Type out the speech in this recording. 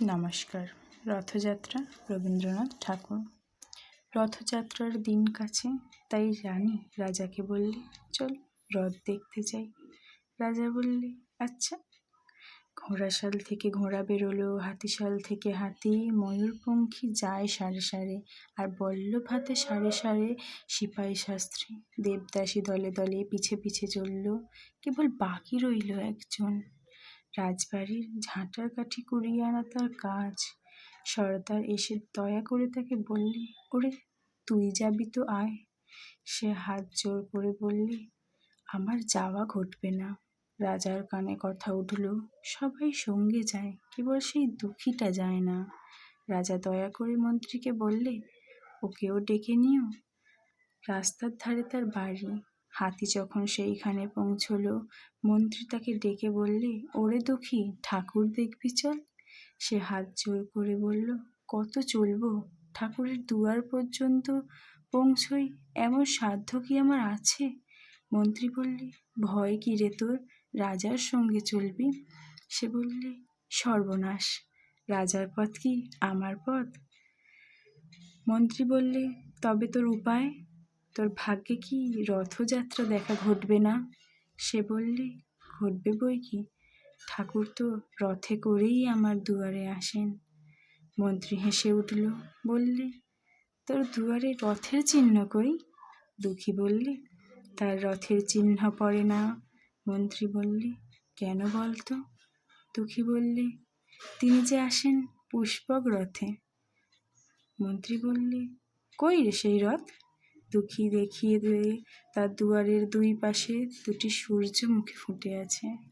নমস্কার। রথযাত্রা রবীন্দ্রনাথ ঠাকুর। রথযাত্রার দিন কাছে, তাই রানী রাজাকে বললে, চল রথ দেখতে যাই। রাজা বললে, আচ্ছা। ঘোড়াশাল থেকে ঘোড়া বেরোলো, হাতিশাল থেকে হাতি, ময়ূরপঙ্খী যায় সারে সারে, আর বল্লভ হাতে সারে সারে সিপাহী শাস্ত্রী দেবদাসী দলে দলে পিছে পিছে চলল। কেবল বাকি রইল একজন। রাজবাড়ির ঝাঁটার কাঠি কুড়িয়ে আনা তার কাজ। সর্দার এসে দয়া করে তাকে বললে, ওরে তুই যাবি তো আয়। সে হাত জোর করে বললে, আমার যাওয়া ঘটবে না। রাজার কানে কথা উঠল, সবাই সঙ্গে যায়, কেবল সেই দুঃখীটা যায় না। রাজা দয়া করে মন্ত্রীকে বললে, ওকেও ডেকে নিও। রাস্তার ধারে তার বাড়ি। হাতি যখন সেইখানে পৌঁছলো, মন্ত্রী তাকে ডেকে বললে, ওরে দুঃখী, ঠাকুর দেখবি চল। সে হাত জোর করে বলল, কত চলবো? ঠাকুরের দুয়ার পর্যন্ত পৌঁছই, এমন সাধ্য কি আমার আছে? মন্ত্রী বললে, ভয় কি রে তোর? রাজার সঙ্গে চলবি। সে বললে, সর্বনাশ, রাজার পথ কি আমার পথ? মন্ত্রী বললে, তবে তোর উপায়? তোর ভাগ্যে কি রথযাত্রা দেখা ঘটবে না? সে বললে, ঘটবে বই কি, ঠাকুর তো রথে করেই আমার দুয়ারে আসেন। মন্ত্রী হেসে উঠল, বললে, তোর দুয়ারে রথের চিহ্ন কই? দুঃখী বললে, তার রথের চিহ্ন পড়ে না। মন্ত্রী বললে, কেন বলতো? দুঃখী বললে, তিনি যে আসেন পুষ্পক রথে। মন্ত্রী বললে, কই রে সেই রথ? দুঃখী দেখিয়ে দিয়ে তার দুয়ারের দুই পাশে দুটি সূর্যমুখী ফুটে আছে।